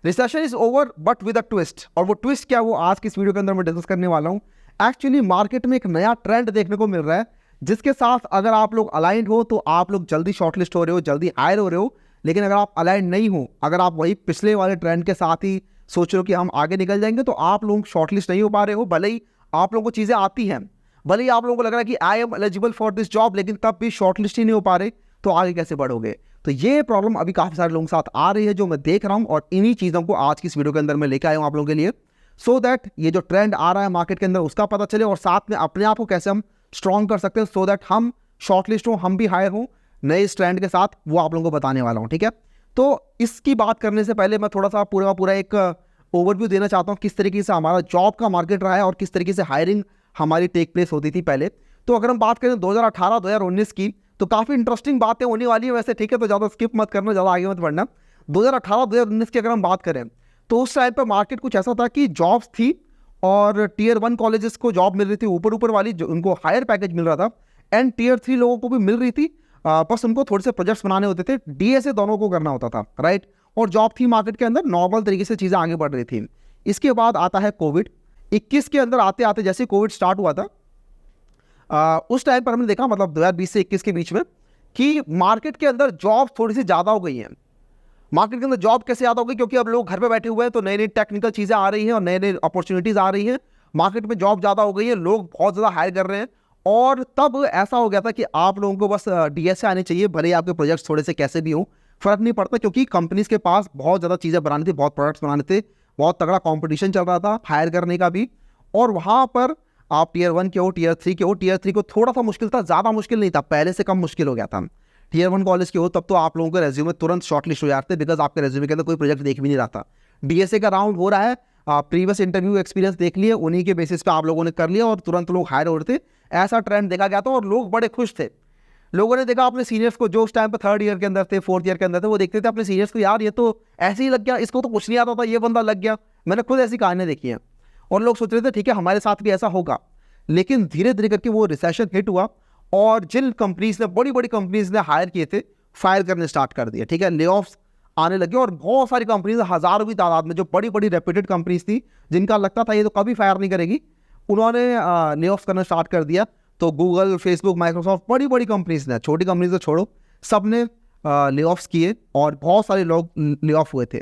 Recession is over but with a twist, और वो twist क्या, वो आज की इस वीडियो के अंदर मैं डिस्कस करने वाला हूँ। एक्चुअली मार्केट में एक नया ट्रेंड देखने को मिल रहा है, जिसके साथ अगर आप लोग अलाइंड हो तो आप लोग जल्दी शॉर्टलिस्ट हो रहे हो, जल्दी हायर हो रहे हो। लेकिन अगर आप अलाइंड नहीं हो, अगर आप वही पिछले वाले ट्रेंड के साथ ही सोच रहे हो कि हम आगे निकल जाएंगे, तो आप लोग शॉर्टलिस्ट नहीं हो पा रहे हो। भले ही आप लोगों को चीज़ें आती हैं, भले ही आप लोगों को लग रहा है कि I am eligible for this job, लेकिन तब भी शॉर्टलिस्ट ही नहीं हो पा रहे, तो आगे कैसे बढ़ोगे। तो ये प्रॉब्लम अभी काफ़ी सारे लोगों के साथ आ रही है, जो मैं देख रहा हूँ, और इन्हीं चीज़ों को आज की इस वीडियो के अंदर मैं लेकर आया हूँ आप लोगों के लिए, सो दैट ये जो ट्रेंड आ रहा है मार्केट के अंदर उसका पता चले, और साथ में अपने आप को कैसे हम स्ट्रॉन्ग कर सकते हैं, सो दैट हम शॉर्टलिस्ट हो, हम भी हायर हों नए इस ट्रेंड के साथ, वो आप लोगों को बताने वाला हूँ। ठीक है, तो इसकी बात करने से पहले मैं थोड़ा सा पूरा एक ओवरव्यू देना चाहता हूँ किस तरीके से हमारा जॉब का मार्केट रहा है और किस तरीके से हायरिंग हमारी टेक प्लेस होती थी पहले। तो अगर हम बात करें 2018-2019 की, तो काफ़ी इंटरेस्टिंग बातें होने वाली है वैसे। ठीक है, तो ज़्यादा स्किप मत करना, ज़्यादा आगे मत बढ़ना। 2018-2019 की अगर हम बात करें, तो उस टाइम पर मार्केट कुछ ऐसा था कि जॉब्स थी और टीयर 1 कॉलेजेस को जॉब मिल रही थी, ऊपर वाली जो उनको हायर पैकेज मिल रहा था, एंड टीयर 3 लोगों को भी मिल रही थी। बस उनको थोड़े से प्रोजेक्ट्स बनाने होते थे, डीएसए दोनों को करना होता था, राइट। और जॉब थी मार्केट के अंदर, नॉर्मल तरीके से चीज़ें आगे बढ़ रही थी। इसके बाद आता है कोविड 21 के अंदर। आते आते जैसे कोविड स्टार्ट हुआ था, उस टाइम पर हमने देखा, मतलब 2020 से 21 के बीच में, कि मार्केट के अंदर जॉब थोड़ी सी ज़्यादा हो गई हैं। मार्केट के अंदर जॉब कैसे ज़्यादा हो गई, क्योंकि अब लोग घर पे बैठे हुए हैं, तो नई नई टेक्निकल चीज़ें आ रही हैं और नए नए अपॉर्चुनिटीज़ आ रही हैं। मार्केट में जॉब ज़्यादा हो गई है, लोग बहुत ज़्यादा हायर कर रहे हैं। और तब ऐसा हो गया था कि आप लोगों को बस डीएसए आने चाहिए, भले ही आपके प्रोजेक्ट्स थोड़े से कैसे भी हों, फर्क नहीं पड़ता, क्योंकि कंपनीज के पास बहुत ज़्यादा चीज़ें बनानी थी, बहुत प्रोडक्ट्स बनाने थे, बहुत तगड़ा कॉम्पिटिशन चल रहा था हायर करने का भी। और वहाँ पर आप टीयर 1 के हो, टीयर 3 के हो, टीयर 3 को थोड़ा सा मुश्किल था, ज़्यादा मुश्किल नहीं था, पहले से कम मुश्किल हो गया था। टीयर 1 कॉलेज के हो तब तो आप लोगों के रेज्यूमे तुरंत शॉर्टलिस्ट हो जाते, बिकॉज आपके रेज्यूमे के अंदर कोई प्रोजेक्ट देख भी नहीं रहा था। डीएसए का राउंड हो रहा है, प्रीवियस इंटरव्यू एक्सपीरियंस देख लिए, उन्हीं के बेसिस पे आप लोगों ने कर लिया और तुरंत लोग हायर हो रहे थे। ऐसा ट्रेंड देखा गया था और लोग बड़े खुश थे। लोगों ने देखा अपने सीनियर्स को, जो उस टाइम पे थर्ड ईयर के अंदर थे, फोर्थ ईयर के अंदर थे, वो देखते थे अपने सीनियर्स को, यार ये तो ऐसे ही लग गया, इसको तो कुछ नहीं आता था, ये बंदा लग गया। मैंने खुद ऐसी कहानियां देखी हैं, और लोग सोच रहे थे ठीक है हमारे साथ भी ऐसा होगा। लेकिन धीरे धीरे करके वो रिसेशन हिट हुआ, और जिन कंपनीज ने, बड़ी बड़ी कंपनीज ने हायर किए थे, फायर करने स्टार्ट कर दिया। ठीक है, ले ऑफ्स आने लगे, और बहुत सारी कंपनीज, हजारों की तादाद में, जो बड़ी बड़ी रेप्यूटेड कंपनीज थी, जिनका लगता था ये तो कभी फायर नहीं करेगी, उन्होंने ले ऑफ्स करना स्टार्ट कर दिया। तो गूगल, फेसबुक, माइक्रोसॉफ्ट, बड़ी बड़ी कंपनीज ने, छोटी कंपनीज तो छोड़ो, सब ने ले ऑफ्स किए, और बहुत सारे लोग ले ऑफ हुए थे।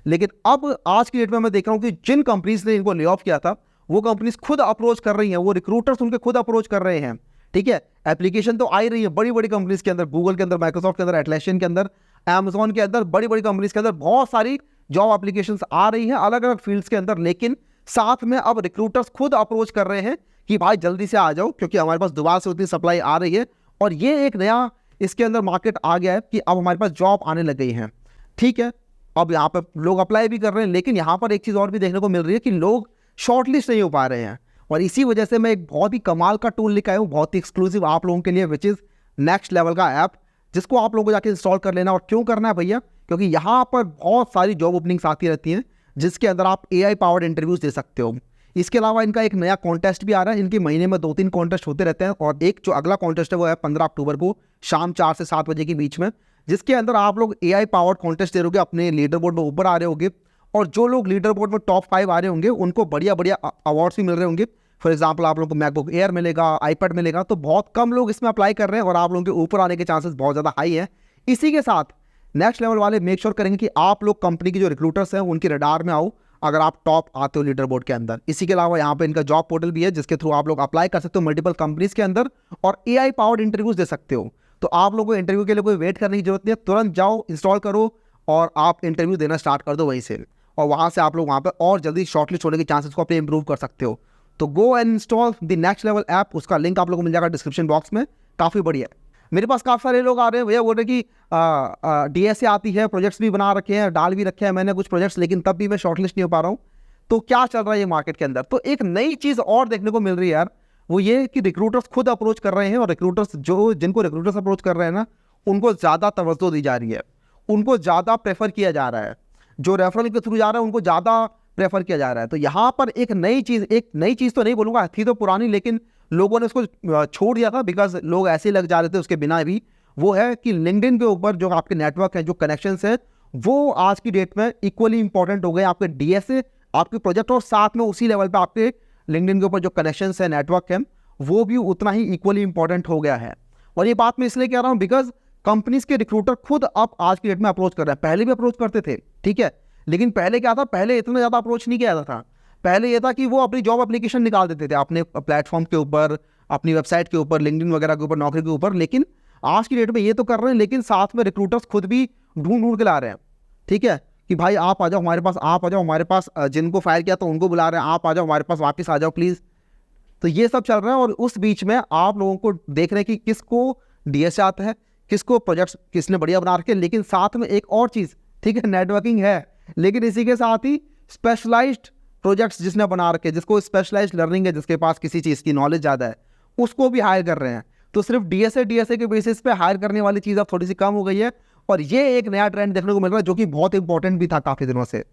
लेकिन अब आज की डेट में मैं देख रहा हूँ कि जिन कंपनीज ने इनको ले ऑफ किया था, वो कंपनीज खुद अप्रोच कर रही हैं, वो रिक्रूटर्स उनके खुद अप्रोच कर रहे हैं। ठीक है, एप्लीकेशन तो आ ही रही है बड़ी बड़ी कंपनीज के अंदर, गूगल के अंदर, माइक्रोसॉफ्ट के अंदर, एटलेसियन के अंदर, अमेजोन के अंदर, बड़ी बड़ी कंपनीज के अंदर बहुत सारी जॉब एप्लीकेशंस आ रही हैं अलग अलग फील्ड्स के अंदर। लेकिन साथ में अब रिक्रूटर्स खुद अप्रोच कर रहे हैं कि भाई जल्दी से आ जाओ, क्योंकि हमारे पास दोबारा से उतनी सप्लाई आ रही है। और ये एक नया इसके अंदर मार्केट आ गया है कि अब हमारे पास जॉब आने लग गई हैं। ठीक है, अब यहाँ पर लोग अप्लाई भी कर रहे हैं, लेकिन यहाँ पर एक चीज़ और भी देखने को मिल रही है कि लोग शॉर्टलिस्ट नहीं हो पा रहे हैं। और इसी वजह से मैं एक बहुत ही कमाल का टूल लेकर आया हूँ, बहुत ही एक्सक्लूसिव आप लोगों के लिए, विच इज़ नेक्स्ट लेवल का ऐप, जिसको आप लोगों को जाके इंस्टॉल कर लेना। और क्यों करना है भैया, क्योंकि यहाँ पर बहुत सारी जॉब ओपनिंग्स आती रहती हैं, जिसके अंदर आप AI पावर्ड इंटरव्यूज़ दे सकते हो। इसके अलावा इनका एक नया कॉन्टेस्ट भी आ रहा है, इनके महीने में 2-3 कॉन्टेस्ट होते रहते हैं, और एक जो अगला कॉन्टेस्ट है वो है 15 अक्टूबर को शाम 4 से 7 बजे के बीच में, जिसके अंदर आप लोग AI पावर्ड कॉन्टेस्ट दे रहोगे, अपने लीडर बोर्ड में ऊपर आ रहे होंगे, और जो लोग लीडर बोर्ड में टॉप 5 आ रहे होंगे, उनको बढ़िया बढ़िया अवार्ड्स भी मिल रहे होंगे। फॉर एग्जाम्पल, आप लोगों को मैकबुक एयर मिलेगा, iPad मिलेगा। तो बहुत कम लोग इसमें अप्लाई कर रहे हैं, और आप लोगों के ऊपर आने के चांसेस बहुत ज़्यादा हाई है। इसी के साथ नेक्स्ट लेवल वाले मेक श्योर करेंगे कि आप लोग कंपनी की जो रिक्रूटर्स हैं उनकी रडार में आओ, अगर आप टॉप आते हो लीडर बोर्ड के अंदर। इसी के अलावा यहाँ पे इनका जॉब पोर्टल भी है, जिसके थ्रू आप लोग अप्लाई कर सकते हो मल्टीपल कंपनीज के अंदर, और AI पावर्ड इंटरव्यूज दे सकते हो। तो आप लोगों को इंटरव्यू के लिए कोई वेट करने की जरूरत नहीं है, तुरंत जाओ, इंस्टॉल करो, और आप इंटरव्यू देना स्टार्ट कर दो वहीं से, और वहाँ से आप लोग वहाँ पर और जल्दी शॉर्टलिस्ट होने के चांसेस को अपने इंप्रूव कर सकते हो। तो go and install the next level app, उसका लिंक आप लोगों को मिल जाएगा डिस्क्रिप्शन बॉक्स में। काफ़ी बढ़िया है। मेरे पास काफ़ी सारे लोग आ रहे हैं, भैया बोल रहे कि डीएसए आती है, प्रोजेक्ट्स भी बना रखे हैं, डाल भी रखे हैं मैंने कुछ प्रोजेक्ट्स, लेकिन तब भी मैं शॉर्टलिस्ट नहीं हो पा रहा हूँ। तो क्या चल रहा है ये मार्केट के अंदर, तो एक नई चीज़ और देखने को मिल रही है यार, वो ये कि रिक्रूटर्स खुद अप्रोच कर रहे हैं, और रिक्रूटर्स जिनको रिक्रूटर्स अप्रोच कर रहे हैं ना, उनको ज़्यादा तवज्जो दी जा रही है, उनको ज़्यादा प्रेफर किया जा रहा है। जो रेफरल के थ्रू जा रहा है उनको ज़्यादा प्रेफर किया जा रहा है। तो यहाँ पर एक नई चीज़ तो नहीं बोलूँगा, थी तो पुरानी, लेकिन लोगों ने उसको छोड़ दिया था, बिकॉज लोग ऐसे लग जा रहे थे उसके बिना भी। वो है कि लिंक्डइन के ऊपर जो आपके नेटवर्क हैं, जो कनेक्शंस हैं, वो आज की डेट में इक्वली इंपॉर्टेंट हो गए आपके डीएसए, आपके प्रोजेक्ट, और साथ में उसी लेवल पे आपके लिंक्डइन के ऊपर जो कनेक्शंस है, नेटवर्क है, वो भी उतना ही इक्वली इंपॉर्टेंट हो गया है। और ये बात मैं इसलिए कह रहा हूँ बिकॉज कंपनीज के रिक्रूटर खुद अब आज की डेट में अप्रोच कर रहे हैं, पहले भी अप्रोच करते थे, ठीक है, लेकिन पहले क्या था, पहले इतना ज़्यादा अप्रोच नहीं किया जाता था। पहले ये था कि वो अपनी जॉब एप्लीकेशन निकाल देते थे अपने प्लेटफॉर्म के ऊपर, अपनी वेबसाइट के ऊपर, लिंक्डइन वगैरह के ऊपर, नौकरी के ऊपर, लेकिन आज की डेट में ये तो कर रहे हैं, लेकिन साथ में रिक्रूटर्स खुद भी ढूंढ ढूंढ के ला रहे हैं, ठीक है, कि भाई आप आ जाओ हमारे पास, आप आ जाओ हमारे पास, जिनको फायर किया तो उनको बुला रहे हैं, आप आ जाओ हमारे पास, वापस आ जाओ प्लीज़। तो ये सब चल रहा है, और उस बीच में आप लोगों को देख रहे हैं कि किसको डीएस आता है, किसको प्रोजेक्ट्स किसने बढ़िया बना रखे, लेकिन साथ में एक और चीज़, ठीक है, नेटवर्किंग है, लेकिन इसी के साथ ही स्पेशलाइज्ड प्रोजेक्ट्स जिसने बना रखे, जिसको स्पेशलाइज्ड लर्निंग है, जिसके पास किसी चीज़ की नॉलेज ज़्यादा है, उसको भी हायर कर रहे हैं। तो सिर्फ डीएसए के बेसिस पे हायर करने वाली चीज़ अब थोड़ी सी कम हो गई है, और ये एक नया ट्रेंड देखने को मिल रहा है जो कि बहुत इंपॉर्टेंट भी था काफ़ी दिनों से,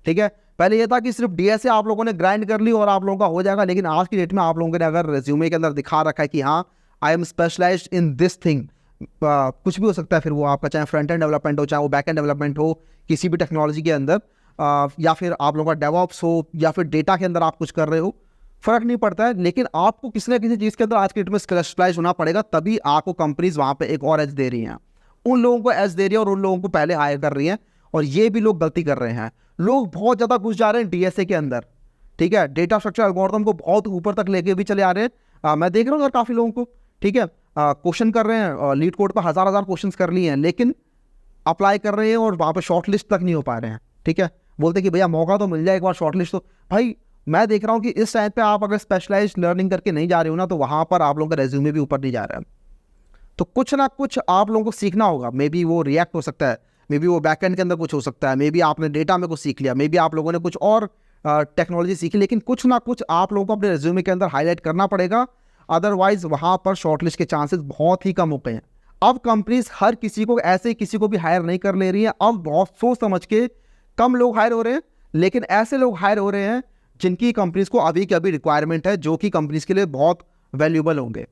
ठीक है। पहले ये था कि सिर्फ डीएसए आप लोगों ने ग्राइंड कर ली और आप लोगों का हो जाएगा, लेकिन आज की डेट में आप लोगों ने अगर रिज्यूमे के अंदर दिखा रखा है कि हाँ I am specialised in this thing, कुछ भी हो सकता है फिर वो आपका, चाहे फ्रंट एंड डेवलपमेंट हो, चाहे वो बैक एंड डेवलपमेंट हो, किसी भी टेक्नोलॉजी के अंदर, या फिर आप लोगों का डेवऑप्स हो, या फिर डेटा के अंदर आप कुछ कर रहे हो, फर्क नहीं पड़ता है, लेकिन आपको किसी ना किसी चीज़ के अंदर आज की डेट में स्पेशलाइज होना पड़ेगा, तभी आपको कंपनीज वहाँ पे एक और एज दे रही हैं, उन लोगों को एज दे रही है और उन लोगों को पहले हायर कर रही हैं। और ये भी लोग गलती कर रहे हैं, लोग बहुत ज़्यादा घुस जा रहे हैं डीएसए के अंदर, ठीक है, डेटा स्ट्रक्चर एल्गोरिथम को बहुत ऊपर तक लेके भी चले आ रहे हैं। मैं देख रहा हूँ यार काफ़ी लोगों को, ठीक है, क्वेश्चन कर रहे हैं, लीड कोड पर हज़ार क्वेश्चन कर लिए हैं, लेकिन अप्लाई कर रहे हैं और वहाँ पर शॉर्ट लिस्ट तक नहीं हो पा रहे हैं, ठीक है, बोलते कि भैया मौका तो मिल जाए एक बार शॉर्ट लिस्ट। तो भाई मैं देख रहा हूँ कि इस टाइम पे आप अगर स्पेशलाइज्ड लर्निंग करके नहीं जा रहे हो ना, तो वहाँ पर आप लोगों का रेज्यूमे भी ऊपर नहीं जा रहा है। तो कुछ ना कुछ आप लोगों को सीखना होगा, मे बी वो रिएक्ट हो सकता है, मे बी वो बैकएंड के अंदर कुछ हो सकता है, मे बी आपने डेटा में कुछ सीख लिया, मे बी आप लोगों ने कुछ और टेक्नोलॉजी सीखी, लेकिन कुछ ना कुछ आप लोगों को अपने रेज्यूमे के अंदर हाईलाइट करना पड़ेगा, अदरवाइज वहाँ पर शॉर्टलिस्ट के चांसेस बहुत ही कम हो गए हैं। अब कंपनीज हर किसी को ऐसे किसी को भी हायर नहीं कर ले रही है, अब बहुत सोच समझ के कम लोग हायर हो रहे हैं, लेकिन ऐसे लोग हायर हो रहे हैं जिनकी कंपनीज को अभी की अभी रिक्वायरमेंट है, जो कि कंपनीज के लिए बहुत वैल्यूबल होंगे,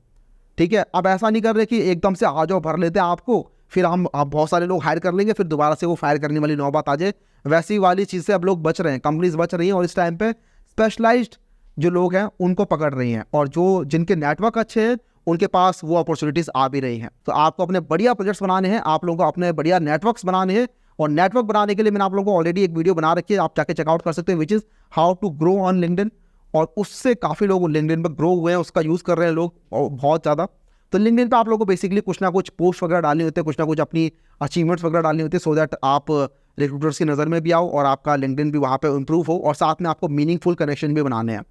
ठीक है। अब ऐसा नहीं कर रहे कि एकदम से आ जाओ भर लेते हैं आपको, फिर हम आप बहुत सारे लोग हायर कर लेंगे, फिर दोबारा से वो फायर करने वाली नौबत आ जाए, वैसी वाली चीज़ से अब लोग बच रहे हैं, कंपनीज बच रही हैं, और इस टाइम पे स्पेशलाइज्ड जो लोग हैं उनको पकड़ रही हैं, और जो जिनके नेटवर्क अच्छे हैं उनके पास वो अपॉर्चुनिटीज़ आ भी रही हैं। तो आपको अपने बढ़िया प्रोजेक्ट्स बनाने हैं, आप लोगों को अपने बढ़िया नेटवर्क्स बनाने हैं, और नेटवर्क बनाने के लिए मैंने आप लोगों को ऑलरेडी एक वीडियो बना रखी है, आप जाके चेकआउट कर सकते हैं, which is how to grow on LinkedIn, और उससे काफ़ी लोग लिंक्डइन पर ग्रो हुए हैं, उसका यूज़ कर रहे हैं लोग बहुत ज़्यादा। तो लिंक्डइन पे आप लोगों को बेसिकली कुछ ना कुछ पोस्ट वगैरह डालनी होती है, कुछ ना कुछ अपनी अचीवमेंट्स वगैरह डालनी होती है, सो दैट आप रिक्रूटर्स की नज़र में भी आओ और आपका लिंक्डइन भी वहाँ पे इंप्रूव हो, और साथ में आपको मीनिंगफुल कनेक्शन भी बनाने हैं।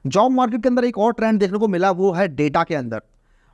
जॉब मार्केट के अंदर एक और ट्रेंड देखने को मिला, वो है डेटा के अंदर।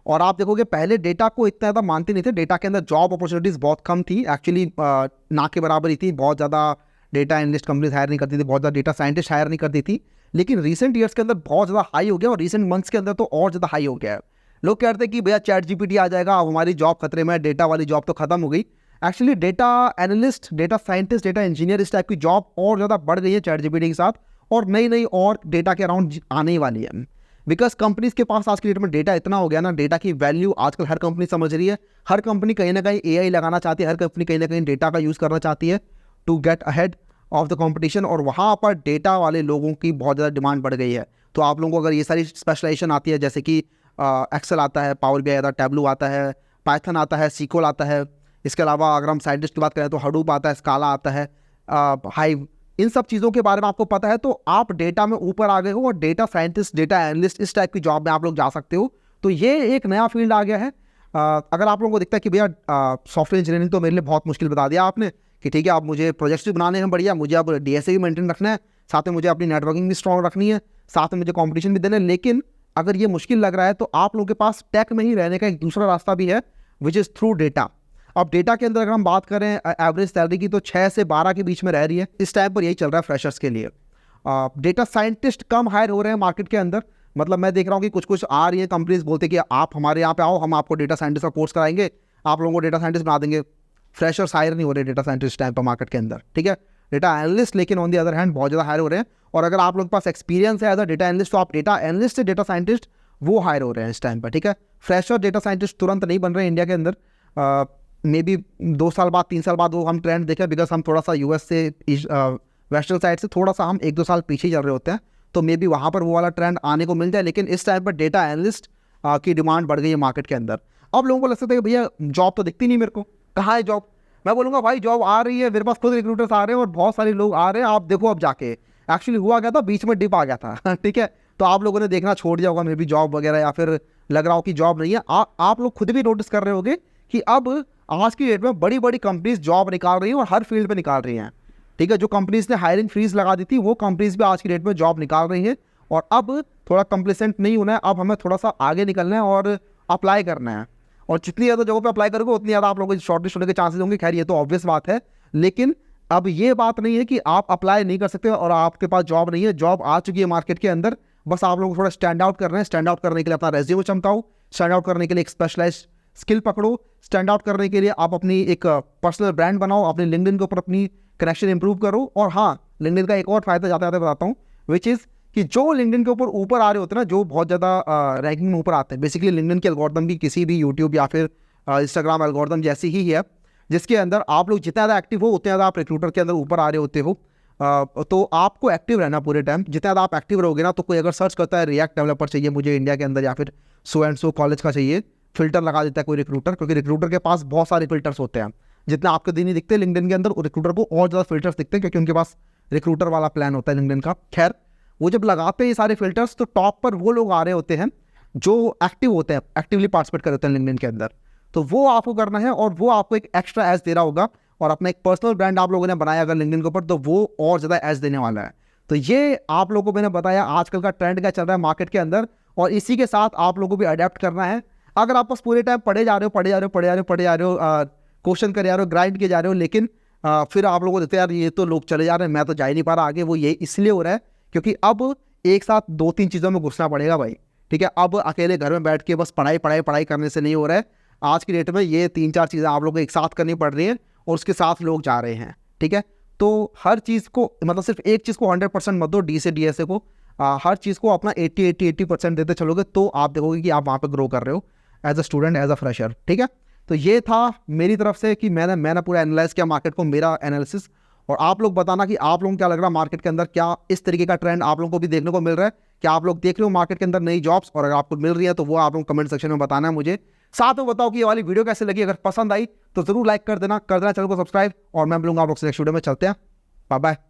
और आप देखोगे पहले डेटा को इतना ज़्यादा मानते नहीं थे, डेटा के अंदर जॉब अपॉर्चुनिटीज़ बहुत कम थी, एक्चुअली ना के बराबर ही थी, बहुत ज़्यादा डेटा एनालिस्ट कंपनीज हायर नहीं करती थी, बहुत ज़्यादा डेटा साइंटिस्ट हायर नहीं करती थी, लेकिन रिसेंट ईयर्स के अंदर बहुत ज़्यादा हाई हो गया, और रिसेंट मंथ्स के अंदर तो और ज़्यादा हाई हो गया है। लोग कहते हैं कि भैया चैट जीपीटी आ जाएगा, अब हमारी जॉब खतरे में, डेटा वाली जॉब तो खत्म हो गई। Actually data analyst, data scientist, data engineer, इस टाइप की जॉब और ज़्यादा बढ़ गई है चैट जीपीटी के साथ, और नई और डेटा के अराउंड आने ही वाली है, बिकॉज कंपनीज के पास आज की डेट में डेटा इतना हो गया ना, डेटा की वैल्यू आजकल हर कंपनी समझ रही है, हर कंपनी कहीं ना कहीं एआई लगाना चाहती है, हर कंपनी कहीं ना कहीं डेटा का यूज़ करना चाहती है to get ahead of the competition, और वहाँ पर डेटा वाले लोगों की बहुत ज़्यादा डिमांड बढ़ गई है। तो आप लोगों को अगर ये सारी स्पेशलाइजेशन आती है, जैसे कि एक्सेल आता है, पावर बीआई आता है, टैबलू आता है, पाइथन आता है, सीक्वल आता है, इसके अलावा अगर हम साइंटिस्ट की बात करें तो हडूप आता है, स्काला आता है, हाइव, इन सब चीज़ों के बारे में आपको पता है, तो आप डेटा में ऊपर आ गए हो, और डेटा साइंटिस्ट, डेटा एनालिस्ट, इस टाइप की जॉब में आप लोग जा सकते हो। तो ये एक नया फील्ड आ गया है। अगर आप लोगों को दिखता है कि भैया सॉफ्टवेयर इंजीनियरिंग तो मेरे लिए बहुत मुश्किल बता दिया आपने, कि ठीक है अब मुझे प्रोजेक्ट्स भी बनाने हैं बढ़िया, मुझे अब डीएसए भी मेंटेन रखना है, साथ में मुझे अपनी नेटवर्किंग भी स्ट्रॉन्ग रखनी है, साथ में मुझे कॉम्पिटिशन भी देना है, लेकिन अगर ये मुश्किल लग रहा है तो आप लोगों के पास टेक में ही रहने का एक दूसरा रास्ता भी है, विच इज़ थ्रू डेटा। अब डेटा के अंदर अगर हम बात करें एवरेज सैलरी की, तो 6 से 12 के बीच में रह रही है, इस टाइम पर यही चल रहा है फ्रेशर्स के लिए। डेटा साइंटिस्ट कम हायर हो रहे हैं मार्केट के अंदर, मतलब मैं देख रहा हूँ कि कुछ कुछ आ रही है कंपनीज, बोलते हैं कि आप हमारे यहाँ पे आओ, हम आपको डेटा साइंटिस्ट का कोर्स कराएंगे, आप लोगों को डेटा साइंटिस्ट बना देंगे। फ्रेशर्स हायर नहीं हो रहे डेटा साइंटिस्ट टाइम पर मार्केट के अंदर, ठीक है। डेटा एनालिस्ट लेकिन ऑन दी अदर हैंड बहुत ज़्यादा हायर हो रहे हैं, और अगर आप लोगों के पास एक्सपीरियंस है एज अ डेटा एनालिस्ट, तो आप डेटा एनालिस्ट से डेटा साइंटिस्ट वो हायर हो रहे हैं इस टाइम पर, ठीक है। फ्रेशर डेटा साइंटिस्ट तुरंत नहीं बन रहे हैं इंडिया के अंदर, मे बी 2 साल बाद 3 साल बाद वो हम ट्रेंड देखें, बिकॉज हम थोड़ा सा यूएस से वेस्टर्न साइड से थोड़ा सा हम 1-2 साल पीछे चल रहे होते हैं, तो मे बी वहाँ पर वो वाला ट्रेंड आने को मिल जाए। लेकिन इस टाइम पर डेटा एनालिस्ट की डिमांड बढ़ गई है मार्केट के अंदर। अब लोगों को लगता है कि भैया जॉब तो दिखती नहीं मेरे को, कहाँ है जॉब? मैं बोलूँगा भाई जॉब आ रही है, मेरे पास खुद रिक्रूटर्स आ रहे हैं और बहुत सारे लोग आ रहे हैं, आप देखो अब जाके। एक्चुअली हुआ क्या था, बीच में डिप आ गया था ठीक है, तो आप लोगों ने देखना छोड़ दिया होगा मे बी जॉब वगैरह, या फिर लग रहा हो कि जॉब नहीं है। आप लोग खुद भी नोटिस कर रहे होगे कि अब आज की डेट में बड़ी बड़ी कंपनीज जॉब निकाल रही हैं और हर फील्ड पे निकाल रही हैं, ठीक है। जो कंपनीज ने हायरिंग फ्रीज लगा दी थी वो कंपनीज भी आज की डेट में जॉब निकाल रही हैं। और अब थोड़ा कंप्लेसेंट नहीं होना है, अब हमें थोड़ा सा आगे निकलना है और अप्लाई करना है। और जितनी ज़्यादा जगहों पे अप्लाई करोगे उतनी ज़्यादा आप लोगों को शॉर्टलिस्ट होने के चांसेस होंगे। खैर ये तो ऑब्वियस बात है, लेकिन अब ये बात नहीं है कि आप अप्लाई नहीं कर सकते और आपके पास जॉब नहीं है। जॉब आ चुकी है मार्केट के अंदर, बस आप लोग थोड़ा स्टैंड आउट कर रहे हैं। स्टैंड आउट करने के लिए अपना रेज्यूमे चमकाओ, स्टैंड आउट करने के लिए एक स्पेशलाइज्ड स्किल पकड़ो, स्टैंड आउट करने के लिए आप अपनी एक पर्सनल ब्रांड बनाओ, अपने लिंक्डइन के ऊपर अपनी कनेक्शन इंप्रूव करो। और हाँ, लिंक्डइन का एक और फायदा जाते जाते बताता हूँ, विच इज़ कि जो लिंक्डइन के ऊपर आ रहे होते हैं ना, जो बहुत ज़्यादा रैंकिंग में ऊपर आते हैं, बेसिकली लिंक्डइन के एल्गोरिथम भी किसी भी यूट्यूब या फिर इंस्टाग्राम एल्गोरिथम जैसी ही है, जिसके अंदर आप लोग जितना ज़्यादा एक्टिव हो उतने ज़्यादा आप रिक्रूटर के अंदर ऊपर आ रहे होते हो। तो आपको एक्टिव रहना पूरे टाइम, जितना ज़्यादा आप एक्टिव रहोगे ना, तो कोई अगर सर्च करता है रिएक्ट डेवलपर चाहिए मुझे इंडिया के अंदर, या फिर सो एंड सो कॉलेज का चाहिए, फिल्टर लगा देता है कोई रिक्रूटर, क्योंकि रिक्रूटर के पास बहुत सारे फिल्टर्स होते हैं। जितना आपके दिन ही दिखते हैं लिंक्डइन के अंदर, रिक्रूटर को और ज़्यादा फिल्टर्स दिखते हैं, क्योंकि उनके पास रिक्रूटर वाला प्लान होता है लिंक्डइन का। खैर, वो जब लगाते हैं ये सारे फिल्टर्स, तो टॉप पर वो लोग आ रहे होते हैं जो एक्टिव होते हैं, एक्टिवली पार्टिसिपेट कर रहे होते हैं लिंक्डइन के अंदर। तो वो आपको करना है और वो आपको एक एक्स्ट्रा एज दे रहा होगा। और अपना एक पर्सनल ब्रांड आप लोगों ने बनाया अगर लिंक्डइन के ऊपर, तो वो और ज़्यादा एज देने वाला है। तो ये आप लोगों को मैंने बताया आजकल का ट्रेंड क्या चल रहा है मार्केट के अंदर, और इसी के साथ आप लोगों को भी अडेप्ट करना है। अगर आप बस पूरे टाइम पढ़े जा रहे हो, क्वेश्चन करे जा रहे हो, ग्राइंड किए जा रहे हो, लेकिन फिर आप लोगों को देते यार ये तो लोग चले जा रहे हैं, मैं तो जा ही नहीं पा रहा आगे, वो ये इसलिए हो रहा है क्योंकि अब एक साथ 2-3 चीज़ों में घुसना पड़ेगा भाई, ठीक है। अब अकेले घर में बैठ के बस पढ़ाई करने से नहीं हो रहा है। आज की डेट में ये 3-4 चीज़ें आप लोगों को एक साथ करनी पड़ रही हैं और उसके साथ लोग जा रहे हैं, ठीक है। तो हर चीज़ को, मतलब सिर्फ एक चीज़ को 100% मत दो, डी से DSA को हर चीज़ को अपना 80% देते चलोगे, तो आप देखोगे कि आप वहाँ पे ग्रो कर रहे हो as a student, as a fresher, ठीक है। तो ये था मेरी तरफ से कि मैंने पूरा एनालाइज किया मार्केट को, मेरा एनालिसिस। और आप लोग बताना कि आप लोगों को क्या लग रहा है मार्केट के अंदर, क्या इस तरीके का ट्रेंड आप लोगों को भी देखने को मिल रहा है? क्या आप लोग देख रहे हो मार्केट के अंदर नई जॉब्स? और अगर आपको मिल रही है तो वो आप लोग कमेंट सेक्शन में बताना है मुझे। साथ में बताओ कि ये वाली वीडियो कैसे लगी। अगर पसंद आई तो जरूर लाइक कर देना चैनल को सब्सक्राइब, और मैं मिलूंगा आप लोग से नेक्स्ट वीडियो में। चलते हैं, बाय बाय।